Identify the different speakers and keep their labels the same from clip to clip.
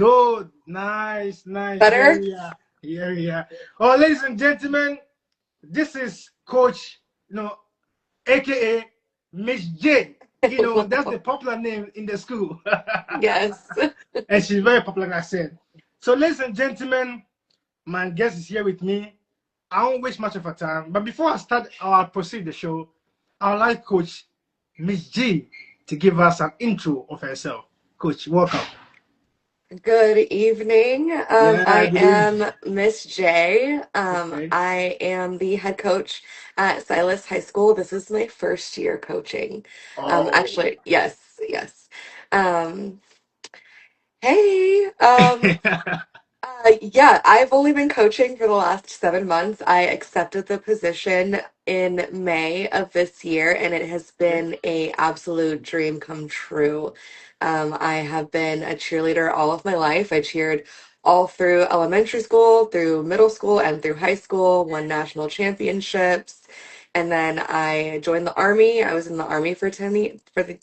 Speaker 1: Good, nice, nice. Here
Speaker 2: Better?
Speaker 1: we are. Here we are. Oh, ladies and gentlemen, this is Coach, aka Miss J. That's the popular name in the school.
Speaker 2: Yes.
Speaker 1: And she's very popular, like I said. So, ladies and gentlemen, my guest is here with me. I won't waste much of her time. But before I start, I'll proceed the show. I'd like Coach Miss G to give us an intro of herself. Coach, welcome.
Speaker 2: Good evening.
Speaker 1: Yeah,
Speaker 2: I
Speaker 1: good evening.
Speaker 2: am Miss J.
Speaker 1: Okay.
Speaker 2: I am the head coach at Silas High School. This is my first year coaching.
Speaker 1: Oh.
Speaker 2: Actually, yes, yes. Um, hey, yeah, I've only been coaching for the last 7 months. I accepted the position in May of this year, and it has
Speaker 1: Okay.
Speaker 2: been a absolute dream come true. I have been a cheerleader all of my life. I cheered all through elementary school, through middle school, and through high school, won national championships. And then I joined the army. I was in the army for 10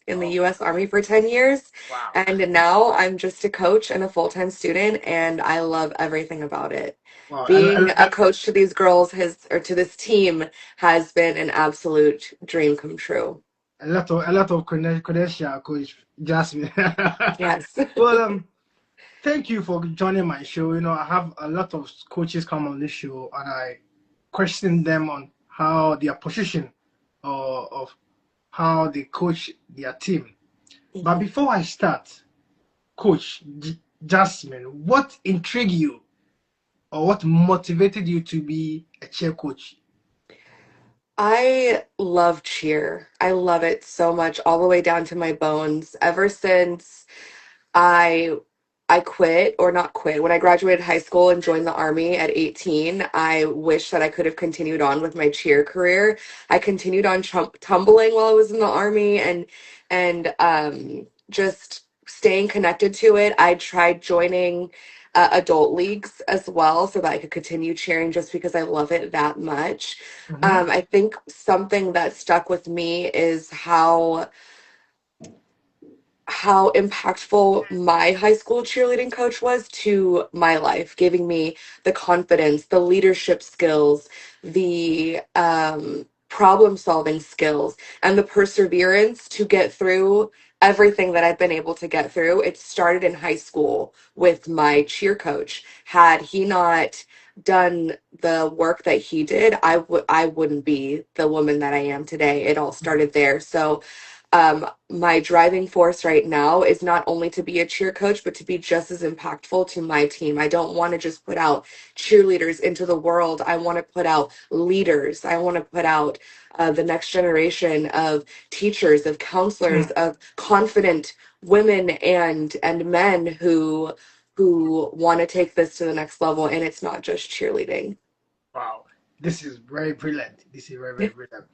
Speaker 2: in the
Speaker 1: Oh,
Speaker 2: US Army for 10 years.
Speaker 1: wow.
Speaker 2: And now I'm just a coach and a full-time student, and I love everything about it.
Speaker 1: Wow.
Speaker 2: Being a coach to these girls or to this team has been an absolute dream come true.
Speaker 1: A lot of credential, Coach Jasmine.
Speaker 2: Yes.
Speaker 1: Well, thank you for joining my show. I have a lot of coaches come on this show, and I question them on how their position or of how they coach their team. But
Speaker 2: Mhm.
Speaker 1: before I start, Coach Jasmine, what intrigued you or what motivated you to be a cheer coach?
Speaker 2: I love cheer. I love it so much, all the way down to my bones. Ever since I I quit or not quit. When I graduated high school and joined the army at 18, I wish that I could have continued on with my cheer career. I continued on tumbling while I was in the army and just staying connected to it. I tried joining adult leagues as well so that I could continue cheering just because I love it that much.
Speaker 1: Mm-hmm.
Speaker 2: I think something that stuck with me is how impactful my high school cheerleading coach was to my life, giving me the confidence, the leadership skills, the problem solving skills, and the perseverance to get through everything that I've been able to get through. It started in high school with my cheer coach. Had he not done the work that he did, I wouldn't be the woman that I am today. It all started there. So my driving force right now is not only to be a cheer coach, but to be just as impactful to my team. I don't want to just put out cheerleaders into the world. I want to put out leaders. I want to put out the next generation of teachers, of counselors, of confident women and men who want to take this to the next level. And it's not just cheerleading.
Speaker 1: Wow, this is very brilliant. This is very, very brilliant.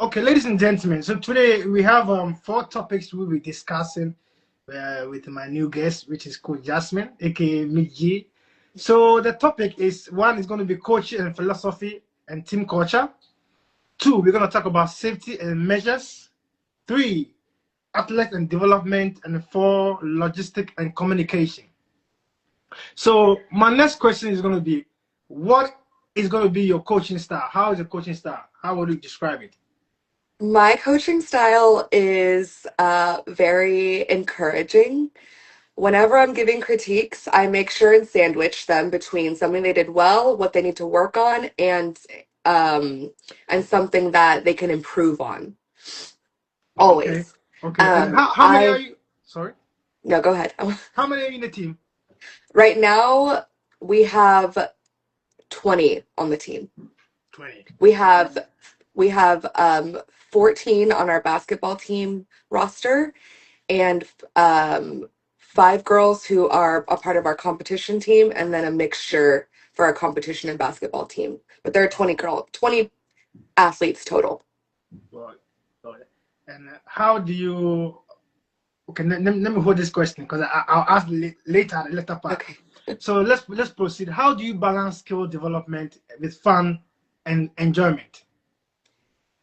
Speaker 1: Okay, ladies and gentlemen, so today we have four topics we'll be discussing with my new guest, which is Coach Jasmine, aka Miji. So the topic is one is going to be coaching and philosophy and team culture. Two, we're going to talk about safety and measures. Three, athlete and development, and four, logistic and communication. So my next question is going to be, what is going to be your coaching style? How is your coaching style? How would you describe it?
Speaker 2: My coaching style is very encouraging. Whenever I'm giving critiques, I make sure and sandwich them between something they did well, what they need to work on, um, and something that they can improve on.
Speaker 1: Okay,
Speaker 2: Always.
Speaker 1: okay. And how many are
Speaker 2: I
Speaker 1: you? Sorry,
Speaker 2: No, go ahead.
Speaker 1: how many are you in the team?
Speaker 2: Right now, we have 20 on the team.
Speaker 1: 20.
Speaker 2: We
Speaker 1: Okay.
Speaker 2: have we have 14 on our basketball team roster and five girls who are a part of our competition team, and then a mixture for our competition and basketball team. But there are
Speaker 1: Oh,
Speaker 2: 20 athletes total.
Speaker 1: God, God. And how do you? Okay, let me hold this question because I'll ask later the later part.
Speaker 2: Okay.
Speaker 1: So let's proceed. How do you balance skill development with fun and enjoyment?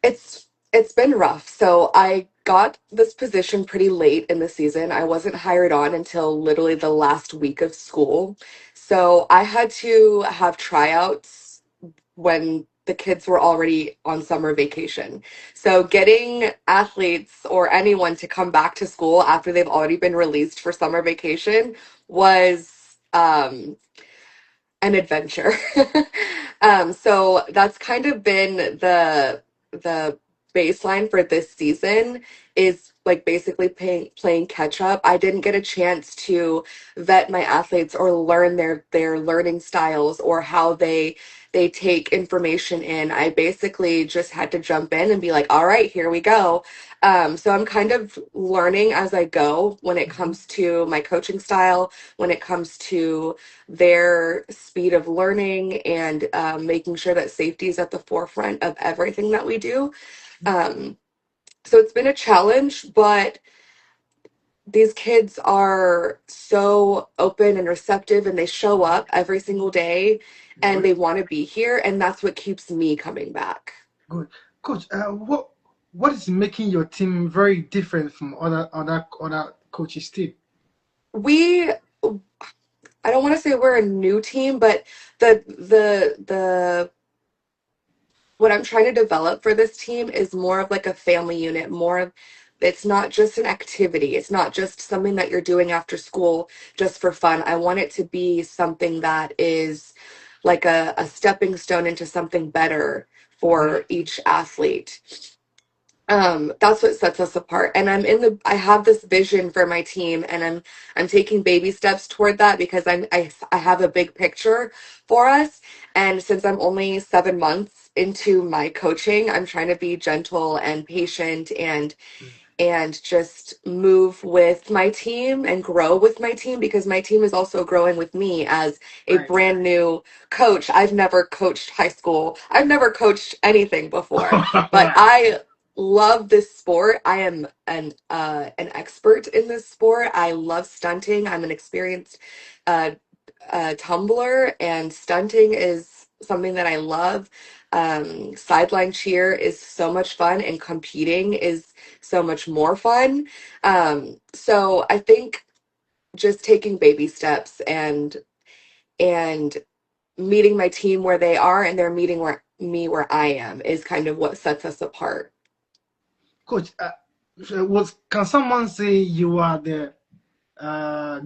Speaker 2: It's been rough. So I got this position pretty late in the season. I wasn't hired on until literally the last week of school. So I had to have tryouts when the kids were already on summer vacation. So getting athletes or anyone to come back to school after they've already been released for summer vacation was an adventure. So that's kind of been the baseline for this season is like basically playing catch up. I didn't get a chance to vet my athletes or learn their learning styles or how they take information in. I basically just had to jump in and be like, all right, here we go. So I'm kind of learning as I go when it
Speaker 1: Mhm.
Speaker 2: comes to my coaching style, when it comes to their speed of learning and making sure that safety is at the forefront of everything that we do. Um, so it's been a challenge, but these kids are so open and receptive and they show up every single day and
Speaker 1: Good,
Speaker 2: they want to be here. And that's what keeps me coming back.
Speaker 1: good. Coach, what is making your team very different from other coaches' team?
Speaker 2: We I don't want to say we're a new team, but the what I'm trying to develop for this team is more of like a family unit, more of it's not just an activity. It's not just something that you're doing after school just for fun. I want it to be something that is like a stepping stone into something better
Speaker 1: Good.
Speaker 2: for each athlete. That's what sets us apart. And I have this vision for my team and I'm taking baby steps toward that because I have a big picture for us. And since I'm only 7 months into my coaching, I'm trying to be gentle and patient
Speaker 1: Mm.
Speaker 2: and just move with my team and grow with my team because my team is also growing with me as a
Speaker 1: Right.
Speaker 2: brand new coach. I've never coached high school. I've never coached anything before, but
Speaker 1: Right.
Speaker 2: I love this sport. I am an expert in this sport. I love stunting. I'm an experienced uh, tumbler, and stunting is something that I love. Sideline cheer is so much fun, and competing is so much more fun. So I think just taking baby steps and meeting my team where they are, and they're meeting where I am is kind of what sets us apart.
Speaker 1: Coach, can someone say you are the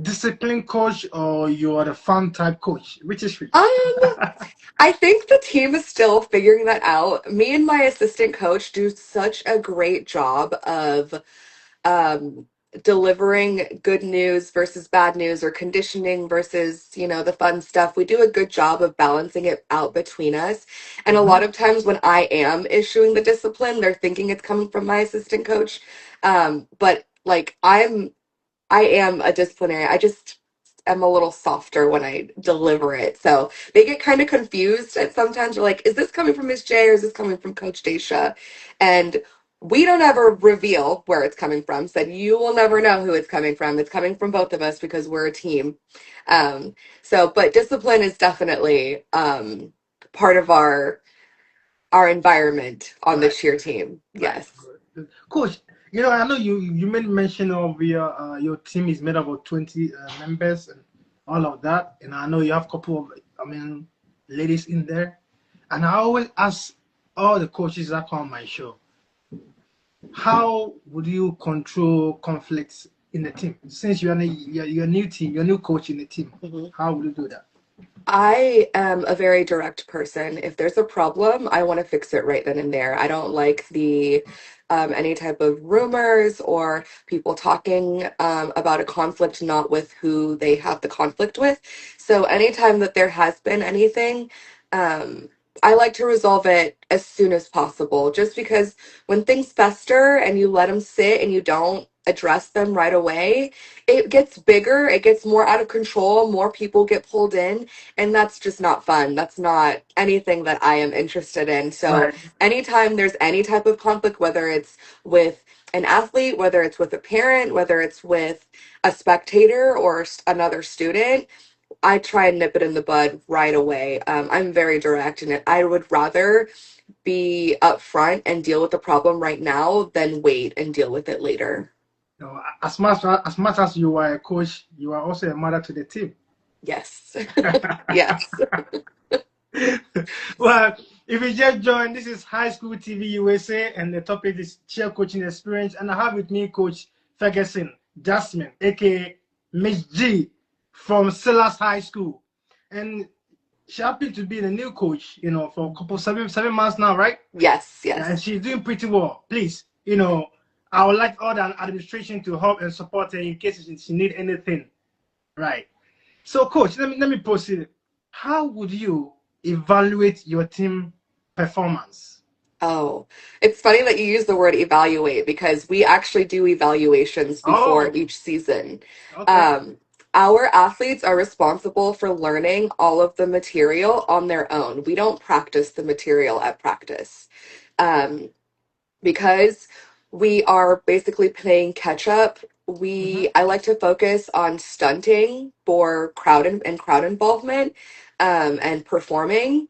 Speaker 1: discipline coach or you are the fun type coach? Which is which?
Speaker 2: Um, I think the team is still figuring that out. Me and my assistant coach do such a great job of um, delivering good news versus bad news or conditioning versus, the fun stuff. We do a good job of balancing it out between us. And a
Speaker 1: Mhm.
Speaker 2: lot of times when I am issuing the discipline, they're thinking it's coming from my assistant coach. But like I am a disciplinary. I just am a little softer when I deliver it. So they get kind of confused and sometimes they're like, is this coming from Miss J or is this coming from Coach Dacia? And we don't ever reveal where it's coming from. Said you will never know who it's coming from. It's coming from both of us because we're a team. But discipline is definitely part of our environment on the
Speaker 1: Right,
Speaker 2: cheer team.
Speaker 1: right,
Speaker 2: Yes.
Speaker 1: good, good. Coach, I know you made mention of your team is made up of 20 members and all of that, and I know you have a couple of ladies in there, and I always ask all the coaches that come on my show, how would you control conflicts in the team since you're a new team, you're a new coach in the team? How would you do that?
Speaker 2: I am a very direct person. If there's a problem, I want to fix it right then and there. I don't like the any type of rumors or people talking about a conflict not with who they have the conflict with. So anytime that there has been anything, um, I like to resolve it as soon as possible. Just because when things fester and you let them sit and you don't address them right away, it gets bigger, it gets more out of control, more people get pulled in, and that's just not fun. That's not anything that I am interested in. So,
Speaker 1: Right,
Speaker 2: anytime there's any type of conflict, whether it's with an athlete, whether it's with a parent, whether it's with a spectator or another student, I try and nip it in the bud right away. I'm very direct, and I would rather be upfront and deal with the problem right now than wait and deal with it later.
Speaker 1: As much as you are a coach, you are also a mother to the team.
Speaker 2: Yes. Yes.
Speaker 1: Well, if you just joined, this is High School TV USA, and the topic is cheer coaching experience. And I have with me Coach Ferguson, Jasmine, aka Miss G from Silas High School. And she happened to be the new coach, for a couple 7 months now, right?
Speaker 2: Yes,
Speaker 1: Yeah, and
Speaker 2: yes.
Speaker 1: she's doing pretty well. Please, I would like all the administration to help and support her in case she need anything. Right. So, coach, let me proceed. How would you evaluate your team performance?
Speaker 2: Oh, it's funny that you use the word evaluate because we actually do evaluations before
Speaker 1: Oh,
Speaker 2: each season.
Speaker 1: okay.
Speaker 2: Um, our athletes are responsible for learning all of the material on their own. We don't practice the material at practice. Um, because we are basically playing catch up.
Speaker 1: Mm-hmm.
Speaker 2: I like to focus on stunting for and crowd involvement, and performing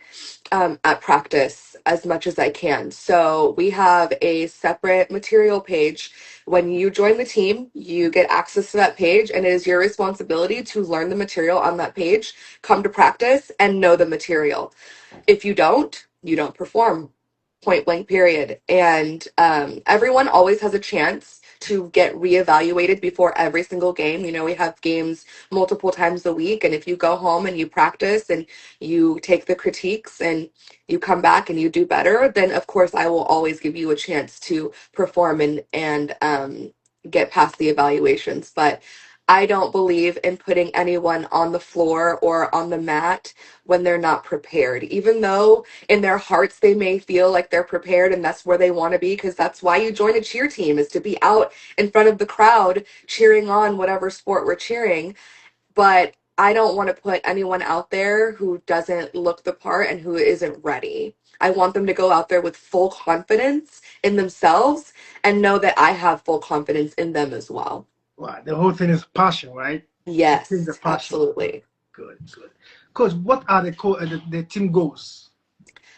Speaker 2: at practice as much as I can. So we have a separate material page. When you join the team, you get access to that page, and it is your responsibility to learn the material on that page, come to practice, and know the material. If you don't perform. Point blank, period. And everyone always has a chance to get reevaluated before every single game. You know, we have games multiple times a week, and if you go home and you practice and you take the critiques and you come back and you do better, then of course I will always give you a chance to perform and get past the evaluations. But I don't believe in putting anyone on the floor or on the mat when they're not prepared, even though in their hearts they may feel like they're prepared and that's where they want to be, because that's why you join a cheer team, is to be out in front of the crowd cheering on whatever sport we're cheering. But I don't want to put anyone out there who doesn't look the part and who isn't ready. I want them to go out there with full confidence in themselves and know that I have full confidence in them as well.
Speaker 1: Well, the whole thing is passion, right? It takes the
Speaker 2: Yes,
Speaker 1: passion.
Speaker 2: absolutely.
Speaker 1: Good, good. Coach, what are the team goals?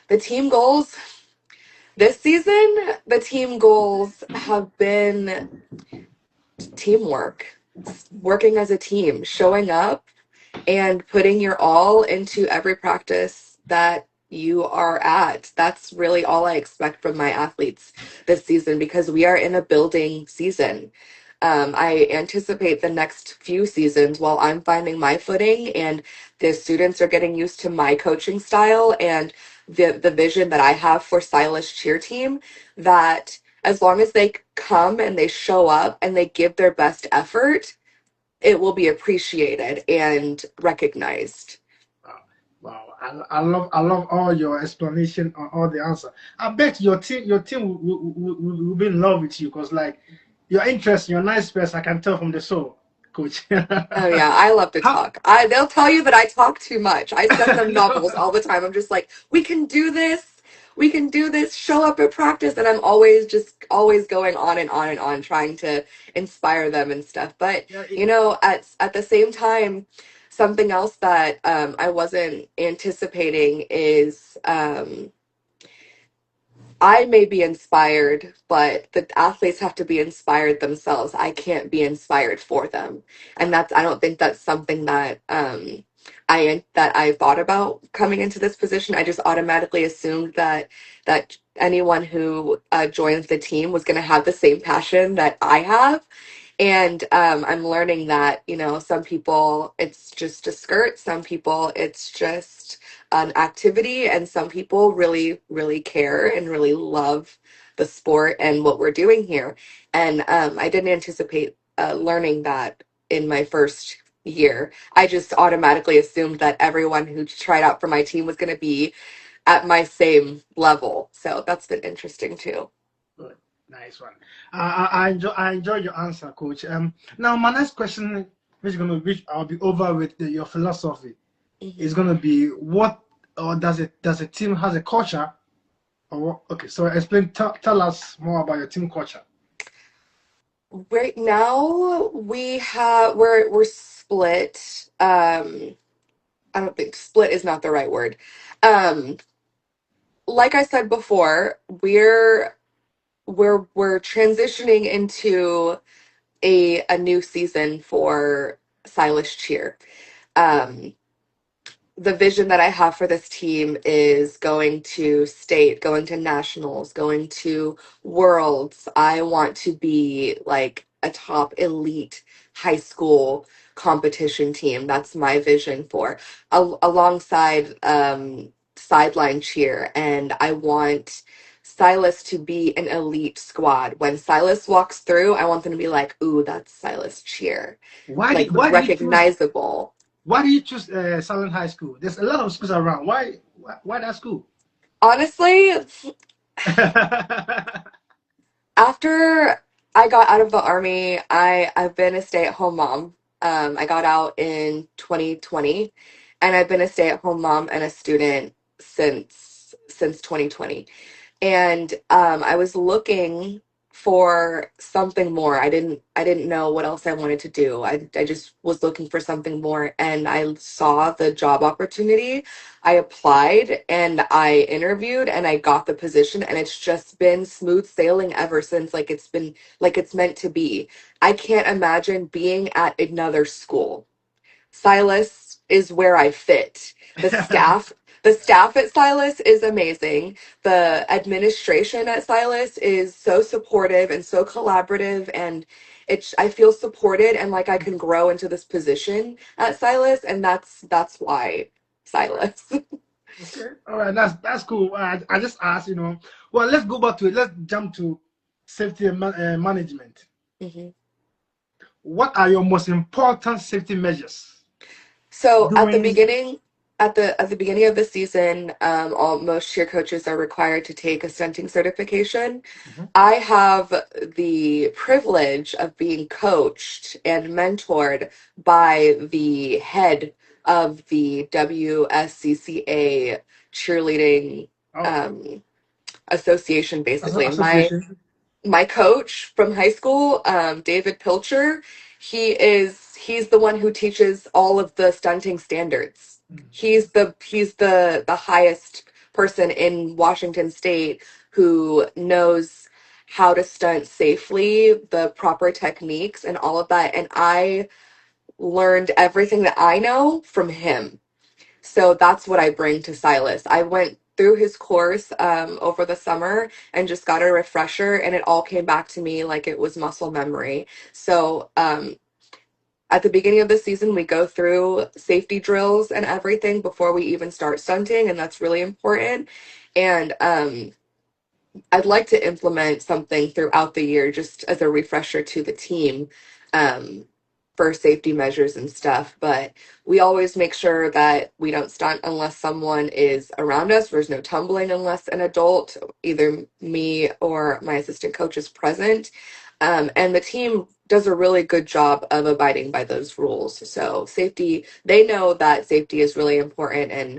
Speaker 2: The team goals this season, the team goals have been teamwork, working as a team, showing up and putting your all into every practice that you are at. That's really all I expect from my athletes this season because we are in a building season. I anticipate the next few seasons while I'm finding my footing and the students are getting used to my coaching style and the vision that I have for Silas cheer team, that as long as they come and they show up and they give their best effort, it will be appreciated and recognized.
Speaker 1: Wow, wow. I love all your explanation on all the answer. I bet your team will be in love with you because like you're interesting, you're a nice person. I can tell from the soul, coach.
Speaker 2: Oh yeah, I love to
Speaker 1: How
Speaker 2: talk. They'll tell you that I talk too much. I send them novels
Speaker 1: no.
Speaker 2: all the time. I'm just like, we can do this. We can do this. Show up at practice, and I'm always just always going on and on and on, trying to inspire them and stuff. But
Speaker 1: Yeah,
Speaker 2: you know, at the same time, something else that I wasn't anticipating is I may be inspired, but the athletes have to be inspired themselves. I can't be inspired for them. And I don't think that's something that I thought about coming into this position. I just automatically assumed that anyone who joins the team was going to have the same passion that I have. And I'm learning that, you know, some people it's just a skirt, some people it's just an activity, and some people really, really care and really love the sport and what we're doing here. And I didn't anticipate learning that in my first year. I just automatically assumed that everyone who tried out for my team was going to be at my same level. So that's been interesting too.
Speaker 1: good. Nice one. I enjoy your answer, coach. Now my next question, which I'll be over with your philosophy, is
Speaker 2: Mhm.
Speaker 1: gonna be what or does a team has a culture or what? Okay, so explain tell us more about your team culture.
Speaker 2: Right now we're split. I don't think split is not the right word. Um like I said before, we're transitioning into a new season for Silas Cheer. Um, the vision that I have for this team is going to state, going to nationals, going to worlds. I want to be like a top elite high school competition team. That's my vision for alongside sideline cheer. And I want Silas to be an elite squad. When Silas walks through, I want them to be like, ooh, that's Silas cheer.
Speaker 1: Why
Speaker 2: Like
Speaker 1: did why did you choose
Speaker 2: recognizable.
Speaker 1: why did you choose Silent High School? There's a lot of schools around. Why that school?
Speaker 2: Honestly, after I got out of the army, I've been a stay-at-home mom. I got out in 2020, and I've been a stay-at-home mom and a student since 2020. And I was looking for something more. I didn't know what else I wanted to do. I just was looking for something more, and I saw the job opportunity. I applied and I interviewed and I got the position, and it's just been smooth sailing ever since. Like it's been like it's meant to be. I can't imagine being at another school. Silas is where I fit. The staff at Silas is amazing. The administration at Silas is so supportive and so collaborative, and I feel supported and like I can grow into this position at Silas, and that's why Silas.
Speaker 1: Okay, all right, that's cool. I just asked, Well, let's go back to it. Let's jump to safety and management.
Speaker 2: Mhm.
Speaker 1: What are your most important safety measures
Speaker 2: So
Speaker 1: during?
Speaker 2: at the beginning of the season, most cheer coaches are required to take a stunting certification.
Speaker 1: Mhm.
Speaker 2: I have the privilege of being coached and mentored by the head of the WSCCA cheerleading
Speaker 1: Oh,
Speaker 2: um, association, basically.
Speaker 1: association.
Speaker 2: My coach from high school, David Pilcher, he's the one who teaches all of the stunting standards. He's the highest person in Washington State who knows how to stunt safely, the proper techniques and all of that. And I learned everything that I know from him. So that's what I bring to Silas. I went through his course over the summer and just got a refresher, and it all came back to me like it was muscle memory. So at the beginning of the season, we go through safety drills and everything before we even start stunting, and that's really important. And I'd like to implement something throughout the year just as a refresher to the team um, for safety measures and stuff. But we always make sure that we don't stunt unless someone is around us. There's no tumbling unless an adult, either me or my assistant coach, is present. And the team does a really good job of abiding by those rules. So safety, they know that safety is really important, and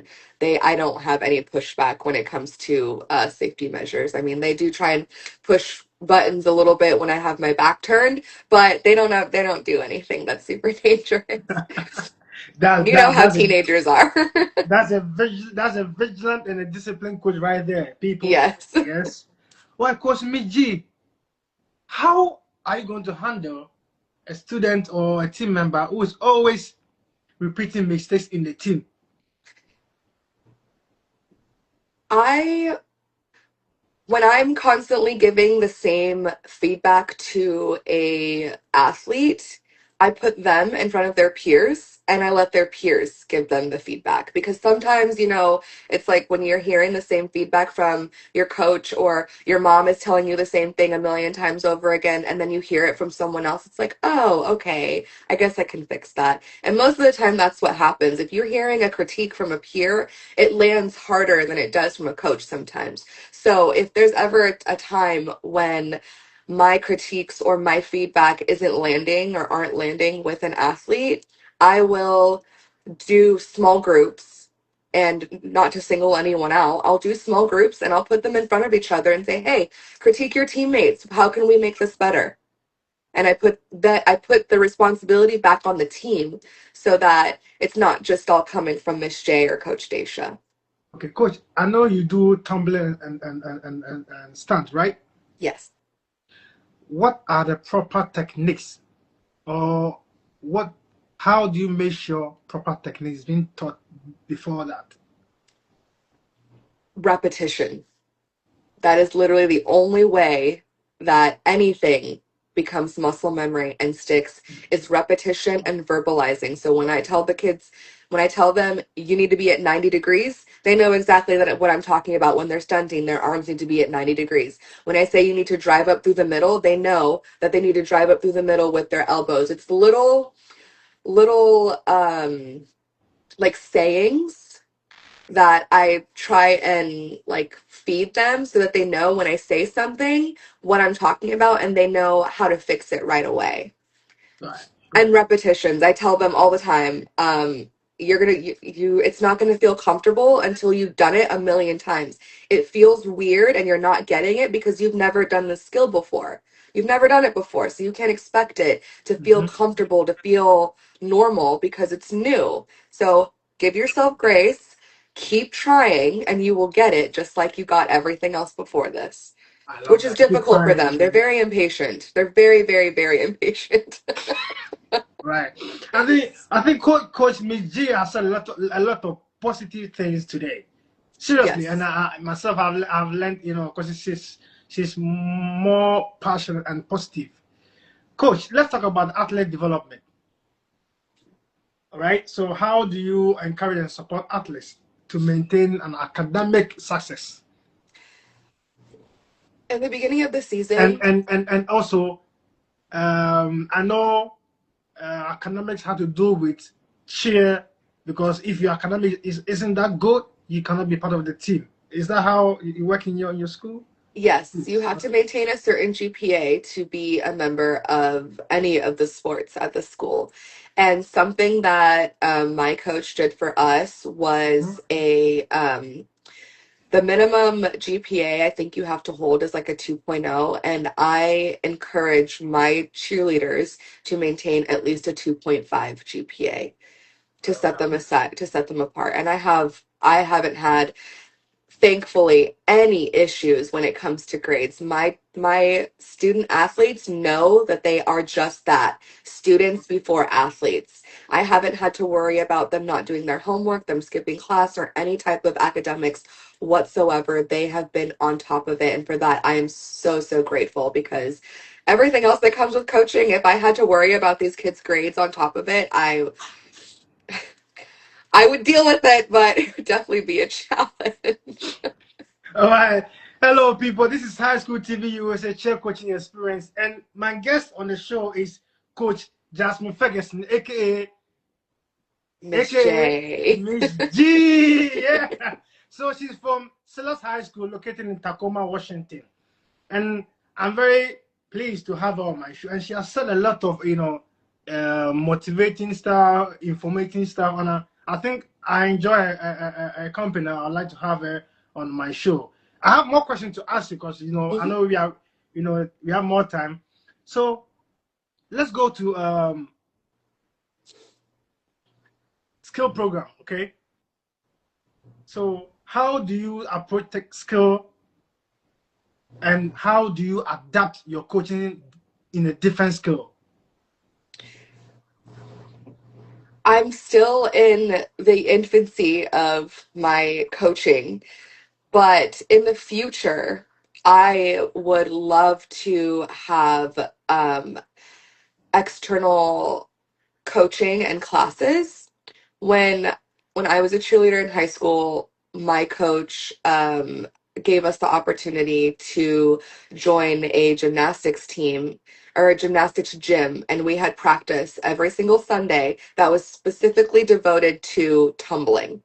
Speaker 2: I don't have any pushback when it comes to safety measures. I mean, they do try and push buttons a little bit when I have my back turned, but they don't do anything that's super dangerous.
Speaker 1: That
Speaker 2: You know
Speaker 1: that
Speaker 2: how
Speaker 1: that's a
Speaker 2: teenagers are.
Speaker 1: that's a vigilant and a disciplined coach right there, people.
Speaker 2: Yes.
Speaker 1: Yes. Well, Coach Miji, how are you going to handle a student or a team member who is always repeating mistakes in the team?
Speaker 2: I when I'm constantly giving the same feedback to a athlete, I put them in front of their peers and I let their peers give them the feedback, because sometimes, it's like when you're hearing the same feedback from your coach, or your mom is telling you the same thing a million times over again, and then you hear it from someone else. It's like, oh, okay, I guess I can fix that. And most of the time that's what happens. If you're hearing a critique from a peer, it lands harder than it does from a coach sometimes. So if there's ever a time when my critiques or my feedback isn't landing or aren't landing with an athlete, I will do small groups, and not to single anyone out. I'll do small groups and I'll put them in front of each other and say, "Hey, critique your teammates. How can we make this better?" And I put the responsibility back on the team so that it's not just all coming from Miss J or Coach Dacia.
Speaker 1: Okay, coach, I know you do tumbling and stunt, right?
Speaker 2: Yes.
Speaker 1: What are the proper techniques, or what? How do you make sure proper techniques being taught before that?
Speaker 2: Repetition. That is literally the only way that anything becomes muscle memory and sticks is repetition and verbalizing. So when I tell the kids, when I tell them you need to be at 90 degrees, they know exactly that what I'm talking about when they're stunting. Their arms need to be at 90 degrees. When I say you need to drive up through the middle, they know that they need to drive up through the middle with their elbows. It's little like sayings that I try and like feed them so that they know when I say something what I'm talking about and they know how to fix it right away.
Speaker 1: Right,
Speaker 2: And
Speaker 1: right.
Speaker 2: repetitions. I tell them all the time, you're gonna you it's not gonna feel comfortable until you've done it a million times. It feels weird and you're not getting it because you've never done the skill before. You've never done it before, so you can't expect it to feel
Speaker 1: Mm-hmm.
Speaker 2: comfortable, to feel normal because it's new. So give yourself grace, keep trying, and you will get it just like you got everything else before this,
Speaker 1: I love
Speaker 2: which is
Speaker 1: that. Keep
Speaker 2: difficult for
Speaker 1: trying.
Speaker 2: them. They're very impatient. They're very, very, very impatient.
Speaker 1: Right. I think Coach Miss G has said a lot of positive things today. Seriously, and
Speaker 2: Yes.
Speaker 1: I myself I've learned, because she's more passionate and positive. Coach, let's talk about athlete development. All right. So how do you encourage and support athletes to maintain an academic success?
Speaker 2: In the beginning of the
Speaker 1: And
Speaker 2: season,
Speaker 1: and and and also, I know academics have to do with cheer, because if your academic isn't that good, you cannot be part of the team. Is that how you work in your school?
Speaker 2: yes, you have to maintain a certain GPA to be a member of any of the sports at the school. And something that my coach did for us was the minimum GPA I think you have to hold is like a 2.0, and I encourage my cheerleaders to maintain at least a 2.5 GPA to set them aside, to set them apart. And I haven't had, thankfully, any issues when it comes to grades. My student athletes know that they are just that, students before athletes. I haven't had to worry about them not doing their homework, them skipping class, or any type of academics whatsoever. They have been on top of it, and for that I am so, so grateful, because everything else that comes with coaching, if I had to worry about these kids grades on top of it, I would deal with it, but it would definitely be a challenge.
Speaker 1: All right. Hello, people. This is High School TV USA Chair Coaching Experience, and my guest on the show is Coach Jasmine Ferguson,
Speaker 2: Miss
Speaker 1: aka
Speaker 2: J.
Speaker 1: Miss G. Yeah. So she's from Silas High School, located in Tacoma, Washington, and I'm very pleased to have her on my show. And she has said a lot of motivating stuff, informating stuff, and I think I enjoy a company. I'd like to have her on my show. I have more questions to ask you, because I
Speaker 2: Mhm.
Speaker 1: know we have more time. So let's go to skill program. Okay. So how do you approach tech skill, and how do you adapt your coaching in a different skill?
Speaker 2: I'm still in the infancy of my coaching, but in the future, I would love to have external coaching and classes. When when I was a cheerleader in high school, my coach gave us the opportunity to join a gymnastics team or a gymnastics gym, and we had practice every single Sunday that was specifically devoted to tumbling.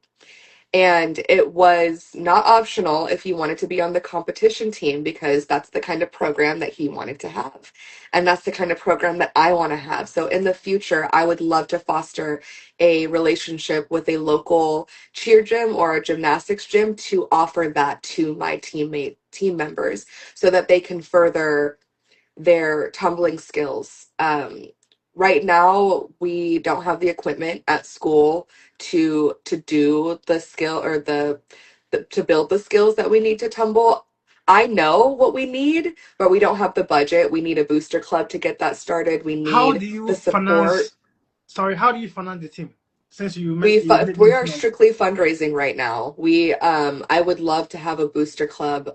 Speaker 2: And it was not optional if you wanted to be on the competition team, because that's the kind of program that he wanted to have. And that's the kind of program that I want to have. So in the future, I would love to foster a relationship with a local cheer gym or a gymnastics gym to offer that to my team members so that they can further their tumbling skills. Right now, we don't have the equipment at school to do the skill or to build the skills that we need to tumble. I know what we need, but we don't have the budget. We need a booster club to get that started. We
Speaker 1: How
Speaker 2: need
Speaker 1: do
Speaker 2: the
Speaker 1: you
Speaker 2: support.
Speaker 1: finance? Sorry, how do you finance the team? Since you made
Speaker 2: We are
Speaker 1: mention of.
Speaker 2: strictly fundraising right now. We I would love to have a booster club,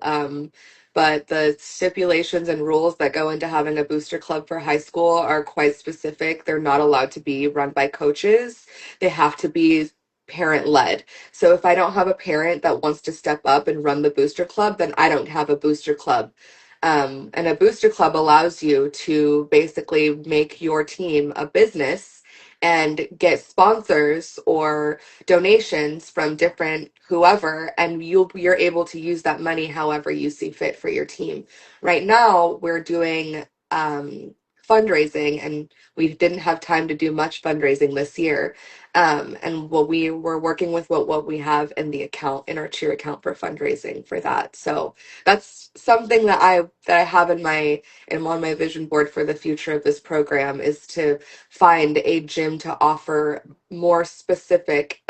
Speaker 2: but the stipulations and rules that go into having a booster club for high school are quite specific. They're not allowed to be run by coaches. They have to be parent led. So if I don't have a parent that wants to step up and run the booster club, then I don't have a booster club. And a booster club allows you to basically make your team a business and get sponsors or donations from different whoever, and you're able to use that money however you see fit for your team. Right now we're doing fundraising, and we didn't have time to do much fundraising this year. And what we were working with what we have in the account, in our cheer account, for fundraising for that. So that's something that I have in my and on my vision board for the future of this program, is to find a gym to offer more specific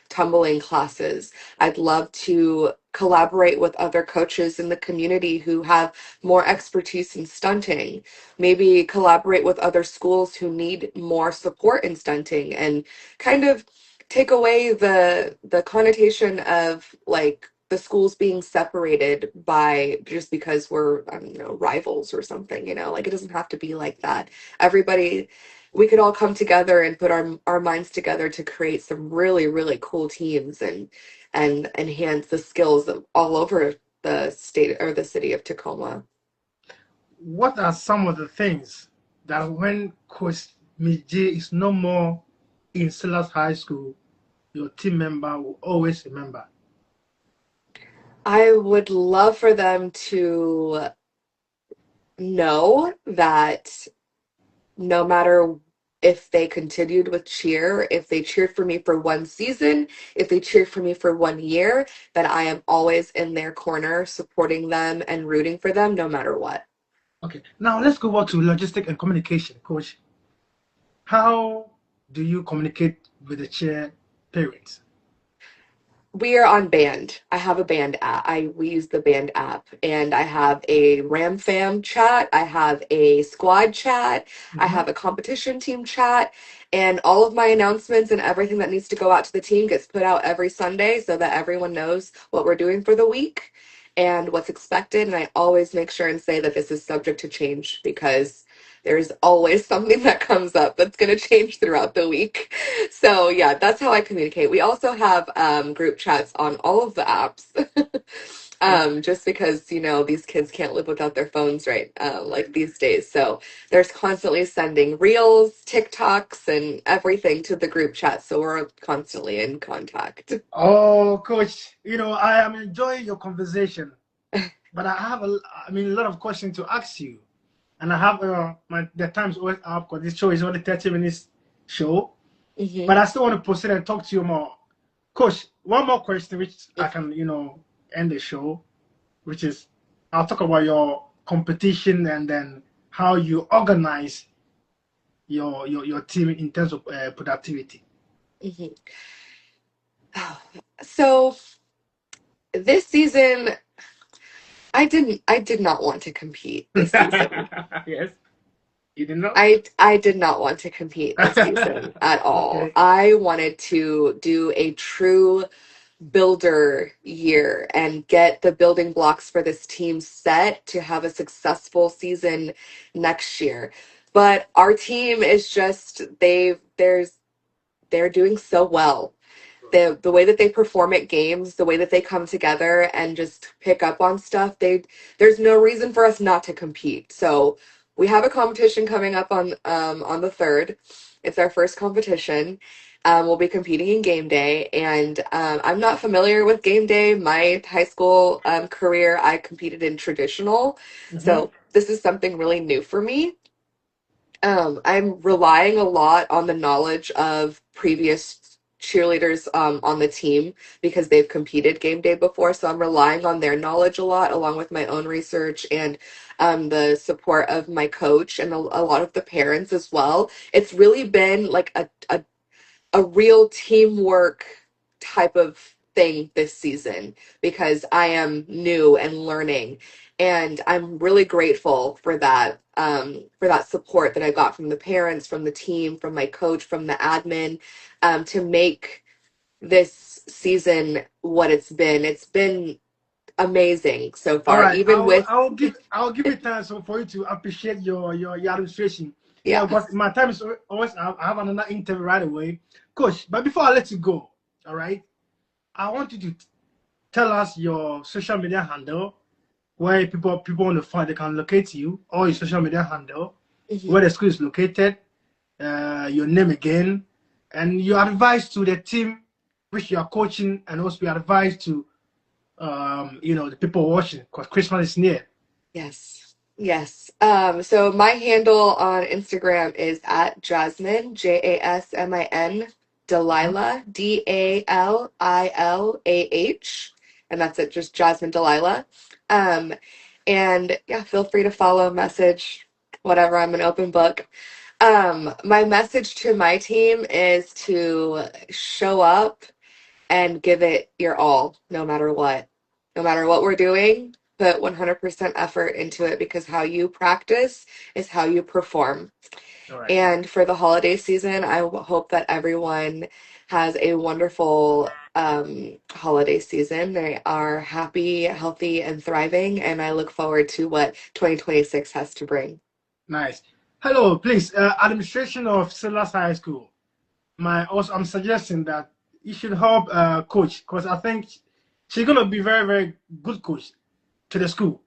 Speaker 2: tumbling classes. I'd love to collaborate with other coaches in the community who have more expertise in stunting. Maybe collaborate with other schools who need more support in stunting, and kind of take away the connotation of like the schools being separated by just because we're, I don't know, rivals or something, like it doesn't have to be like that. Everybody, we could all come together and put our minds together to create some really, really cool teams, and enhance the skills of all over the state or the city of Tacoma.
Speaker 1: What are some of the things that when Coach Mijay is no more in Silas High School, your team member will always remember?
Speaker 2: I would love for them to know that no matter if they continued with cheer, if they cheered for me for one season, if they cheered for me for 1 year, that I am always in their corner, supporting them and rooting for them no matter what.
Speaker 1: Okay, now let's go over to logistic and communication, Coach. How do you communicate with the chair parents?
Speaker 2: We are on Band. I have a Band app. We use the Band app, and I have a Ram Fam chat. I have a squad chat. I
Speaker 1: Mm-hmm.
Speaker 2: have a competition team chat, and all of my announcements and everything that needs to go out to the team gets put out every Sunday so that everyone knows what we're doing for the week and what's expected. And I always make sure and say that this is subject to change, because there's always something that comes up that's going to change throughout the week. So yeah, that's how I communicate. We also have group chats on all of the apps. Just because these kids can't live without their phones, right? Like these days, so there's constantly sending reels, TikToks, and everything to the group chat, so we're constantly in contact.
Speaker 1: Oh, Coach, I am enjoying your conversation, but I have a lot of questions to ask you, and I have the time's always up because this show is only 30 minutes show,
Speaker 2: Hmm.
Speaker 1: but I still want to proceed and talk to you more, Coach. One more question, which I can end the show, which is I'll talk about your competition and then how you organize your team in terms of productivity.
Speaker 2: Hmm. So this season, I did not want to compete this season.
Speaker 1: Yes, you did not.
Speaker 2: I did not want to compete this season at all.
Speaker 1: Okay.
Speaker 2: I wanted to do a true builder year and get the building blocks for this team set to have a successful season next year. But our team is just they're doing so well. The way that they perform at games, the way that they come together and just pick up on stuff, there's no reason for us not to compete. So we have a competition coming up on the 3rd. It's our first competition. We'll be competing in game day, and I'm not familiar with game day. My high school career, I competed in traditional,
Speaker 1: Mm-hmm.
Speaker 2: so this is something really new for me. I'm relying a lot on the knowledge of previous cheerleaders on the team, because they've competed game day before. So I'm relying on their knowledge a lot, along with my own research and the support of my coach and a lot of the parents as well. It's really been like a real teamwork type of thing this season because I am new and learning. And I'm really grateful for that support that I got from the parents, from the team, from my coach, from the admin, to make this season what it's been. It's been amazing so
Speaker 1: All
Speaker 2: far,
Speaker 1: right,
Speaker 2: even with,
Speaker 1: I'll give it time so for you to appreciate your administration. Yeah,
Speaker 2: yeah.
Speaker 1: because my time is always I have another interview right away, Coach. But before I let you go, all right, I want you to tell us your social media handle, where people want to find they can locate you, or your social media handle,
Speaker 2: Mhm.
Speaker 1: where the school is located, your name again, and your advice to the team which you are coaching, and also your advice to the people watching because Christmas is near.
Speaker 2: Yes. Yes. So my handle on Instagram is at Jasmine, Jasmin,
Speaker 1: Mhm.
Speaker 2: Delilah, Dalilah. And that's it, just Jasmine Delilah. Um, and yeah, feel free to follow, message, whatever. I'm an open book. My message to my team is to show up and give it your all, no matter what. No matter what we're doing, put 100% effort into it because how you practice is how you perform.
Speaker 1: All right.
Speaker 2: And for the holiday season, I hope that everyone has a wonderful holiday season. They are happy, healthy, and thriving. And I look forward to what 2026 has to bring.
Speaker 1: Nice. Hello, please. Administration of Silas High School. I'm suggesting that you should help coach because I think she's gonna be very, very good coach to the school.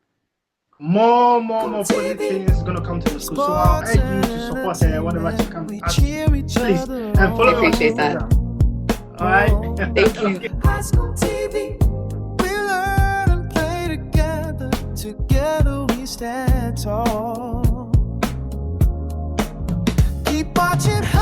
Speaker 1: More positive things gonna come to the school. So I'll urge you to support her whatever she can ask you. Please. And
Speaker 2: I
Speaker 1: follow me on
Speaker 2: appreciate that.
Speaker 1: Instagram. All right.
Speaker 2: Thank you.
Speaker 3: High school TV, we learn and play together. Together we stand tall. Keep watching.